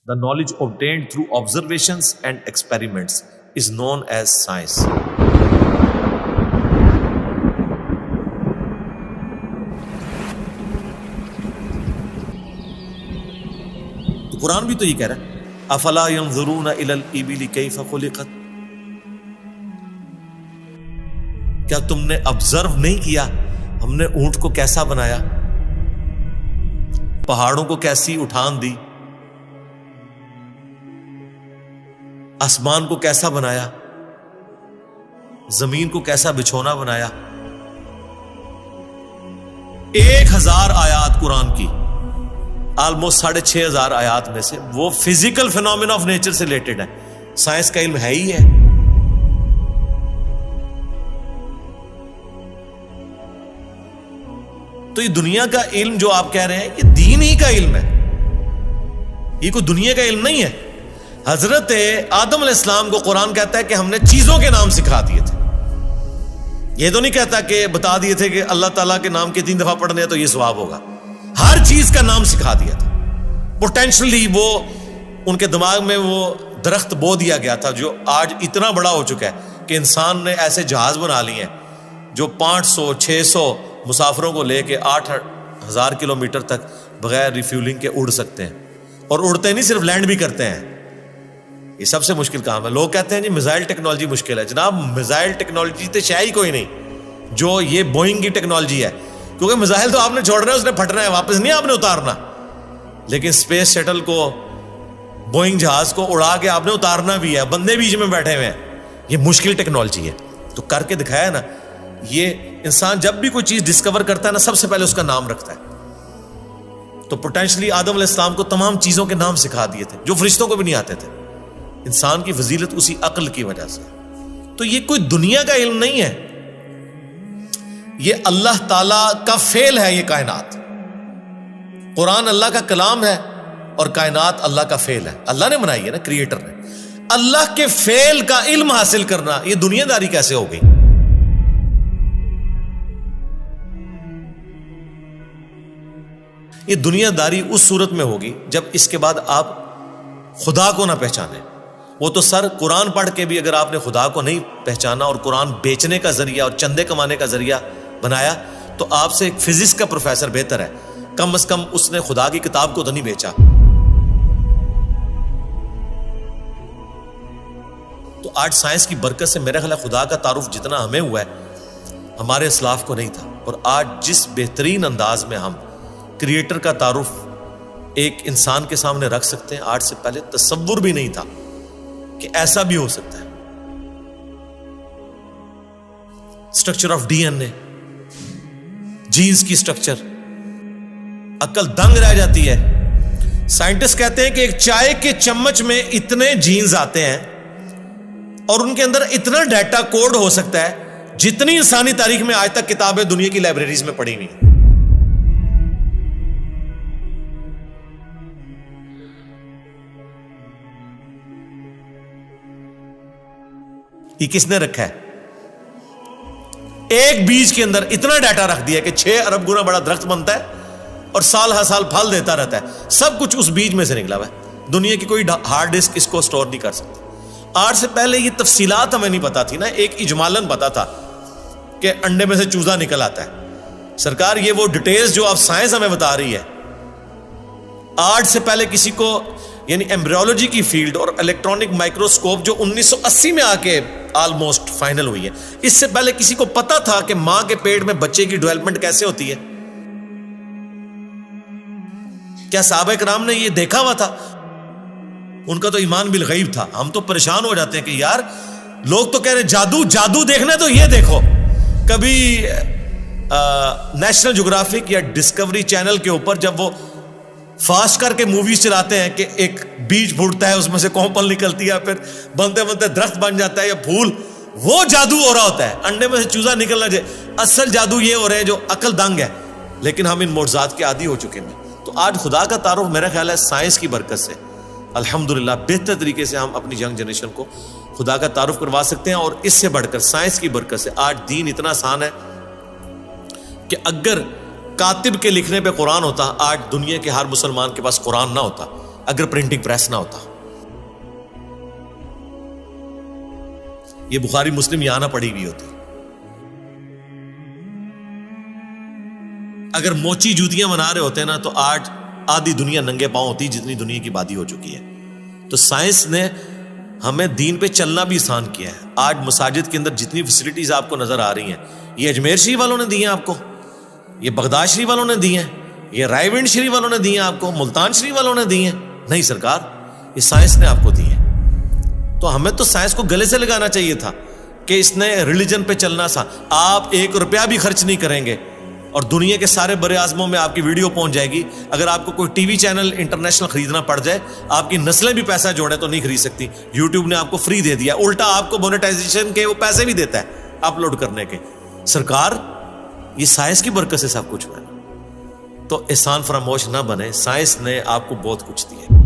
The knowledge obtained through observations and experiments is known as science. تو قرآن بھی تو یہ کہہ رہا ہے افلا ينظرون الى الابل كيف خلقت. کیا تم نے آبزرو نہیں کیا ہم نے اونٹ کو کیسا بنایا، پہاڑوں کو کیسی اٹھان دی، آسمان کو کیسا بنایا، زمین کو کیسا بچھونا بنایا. 1000 آیات قرآن کی، آلموسٹ 6500 آیات میں سے وہ فزیکل فینومینا آف نیچر سے ریلیٹڈ ہے. سائنس کا علم ہے ہی ہے. تو یہ دنیا کا علم جو آپ کہہ رہے ہیں یہ دین ہی کا علم ہے، یہ کوئی دنیا کا علم نہیں ہے. حضرت آدم علیہ السلام کو قرآن کہتا ہے کہ ہم نے چیزوں کے نام سکھا دیے تھے. یہ تو نہیں کہتا کہ بتا دیے تھے کہ اللہ تعالیٰ کے نام کے 3 دفعہ پڑھنے ہیں تو یہ ثواب ہوگا. ہر چیز کا نام سکھا دیا تھا. پوٹینشلی وہ ان کے دماغ میں وہ درخت بو دیا گیا تھا جو آج اتنا بڑا ہو چکا ہے کہ انسان نے ایسے جہاز بنا لیے ہیں جو 500-600 مسافروں کو لے کے 8000 کلومیٹر تک بغیر ریفیولنگ کے اڑ سکتے ہیں. اور اڑتے نہیں، صرف لینڈ بھی کرتے ہیں. یہ سب سے مشکل کام ہے. لوگ کہتے ہیں جی میزائل ٹیکنالوجی مشکل ہے. جناب میزائل ٹیکنالوجی تو شاید ہی کوئی نہیں جو یہ بوئنگ کی ٹیکنالوجی ہے، کیونکہ میزائل تو آپ نے چھوڑنا ہے، اس نے پھٹنا ہے، واپس نہیں آپ نے اتارنا. لیکن اسپیس شٹل کو، بوئنگ جہاز کو اڑا کے آپ نے اتارنا بھی ہے، بندے بیچ میں بیٹھے ہوئے ہیں. یہ مشکل ٹیکنالوجی ہے. تو کر کے دکھایا نا. یہ انسان جب بھی کوئی چیز ڈسکور کرتا ہے نا، سب سے پہلے اس کا نام رکھتا ہے. تو پوٹینشلی آدم علیہ السلام کو تمام چیزوں کے نام سکھا دیے تھے جو فرشتوں کو بھی نہیں آتے تھے. انسان کی فضیلت اسی عقل کی وجہ سے. تو یہ کوئی دنیا کا علم نہیں ہے، یہ اللہ تعالی کا فعل ہے. یہ کائنات، قرآن اللہ کا کلام ہے اور کائنات اللہ کا فعل ہے. اللہ نے بنائی ہے نا، کریٹر نے. اللہ کے فعل کا علم حاصل کرنا یہ دنیا داری کیسے ہو گئی؟ یہ دنیا داری اس صورت میں ہوگی جب اس کے بعد آپ خدا کو نہ پہچانے. وہ تو سر قرآن پڑھ کے بھی اگر آپ نے خدا کو نہیں پہچانا اور قرآن بیچنے کا ذریعہ اور چندے کمانے کا ذریعہ بنایا تو آپ سے ایک فزکس کا پروفیسر بہتر ہے. کم از کم اس نے خدا کی کتاب کو تو نہیں بیچا. تو آج سائنس کی برکت سے میرا خیال ہے خدا کا تعارف جتنا ہمیں ہوا ہے ہمارے اسلاف کو نہیں تھا. اور آج جس بہترین انداز میں ہم کریٹر کا تعارف ایک انسان کے سامنے رکھ سکتے ہیں، آج سے پہلے تصور بھی نہیں تھا کہ ایسا بھی ہو سکتا ہے. Structure of D N A, genes کی اسٹرکچر، عقل دنگ رہ جاتی ہے. سائنٹسٹ کہتے ہیں کہ ایک چائے کے چمچ میں اتنے جینز آتے ہیں اور ان کے اندر اتنا ڈیٹا کوڈ ہو سکتا ہے جتنی انسانی تاریخ میں آج تک کتابیں دنیا کی لائبریریز میں پڑھی ہوئی ہیں. یہ کس نے رکھا ہے؟ ایک بیج کے اندر اتنا ڈیٹا رکھ دیا کہ 6 ارب گنا بڑا درخت بنتا ہے اور سال ہر سال پھل دیتا رہتا ہے. سب کچھ اس بیج میں سے نکلا ہوا ہے. دنیا کی کوئی ہارڈ ڈسک اس کو سٹور نہیں کر سکتی. آج سے پہلے یہ تفصیلات ہمیں نہیں پتا تھی نا. ایک اجمالاً پتا تھا کہ انڈے میں سے چوزا نکل آتا ہے. سرکار یہ وہ ڈیٹیلز جو اب سائنس ہمیں بتا رہی ہے، آج سے پہلے کسی کو، یعنی ایمبریولوجی کی فیلڈ اور الیکٹرانک مائکروسکوپ جو 1980 میں آ کے آلموسٹ فائنل ہوئی ہے، اس سے پہلے کسی کو پتا تھا کہ ماں کے پیٹ میں بچے کی ڈیولپمنٹ کیسے ہوتی ہے؟ کیا صحابہ کرام نے یہ دیکھا ہوا تھا؟ ان کا تو ایمان بالغیب تھا. ہم تو پریشان ہو جاتے ہیں کہ یار لوگ تو کہہ رہے جادو جادو دیکھنا ہے تو یہ دیکھو. کبھی نیشنل جغرافک یا ڈسکوری چینل کے اوپر جب وہ فاسٹ کر کے موویز چلاتے ہیں کہ ایک بیج پھوٹتا ہے، اس میں سے کومپل نکلتی ہے، پھر بنتے بنتے درخت بن جاتا ہے یا پھول، وہ جادو ہو رہا ہوتا ہے. انڈے میں سے چوزا نکلنا جائے، اصل جادو یہ ہو رہا ہے جو عقل دنگ ہے. لیکن ہم ان معجزات کے عادی ہو چکے ہیں. تو آج خدا کا تعارف میرا خیال ہے سائنس کی برکت سے الحمدللہ بہتر طریقے سے ہم اپنی ینگ جنریشن کو خدا کا تعارف کروا سکتے ہیں. اور اس سے بڑھ کر سائنس کی برکت سے آج دین اتنا آسان ہے کہ اگر کاتب کے لکھنے پہ قرآن ہوتا، آج دنیا کے ہر مسلمان کے پاس قرآن نہ ہوتا. اگر پرنٹنگ پریس نہ ہوتا. یہ بخاری مسلم یہاں نہ پڑھی ہوئی ہوتی. اگر موچی جوتیاں بنا رہے ہوتے نا تو آج آدھی دنیا ننگے پاؤں ہوتی جتنی دنیا کی آبادی ہو چکی ہے. تو سائنس نے ہمیں دین پہ چلنا بھی آسان کیا ہے. آج مساجد کے اندر جتنی فیسلٹیز آپ کو نظر آ رہی ہیں یہ اجمیر شریف والوں نے دی ہیں آپ کو, یہ بغداد شریف والوں نے دی ہیں, یہ رائے ونڈ شریف والوں نے دی ہیں آپ کو, ملتان شریف والوں نے دی ہیں. نہیں سرکار, یہ سائنس نے آپ کو دی ہیں. تو ہمیں تو سائنس کو گلے سے لگانا چاہیے تھا کہ اس نے ریلیجن پہ چلنا سا. آپ 1 روپیہ بھی خرچ نہیں کریں گے اور دنیا کے سارے بر اعظموں میں آپ کی ویڈیو پہنچ جائے گی. اگر آپ کو کوئی ٹی وی چینل انٹرنیشنل خریدنا پڑ جائے, آپ کی نسلیں بھی پیسہ جوڑیں تو نہیں خرید سکتی. یوٹیوب نے آپ کو فری دے دیا, الٹا آپ کو مونیٹائزیشن کے وہ پیسے بھی دیتا ہے اپلوڈ کرنے کے. سرکار یہ سائنس کی برکت سے سب کچھ ہوا ہے. تو احسان فراموش نہ بنے, سائنس نے آپ کو بہت کچھ دیا.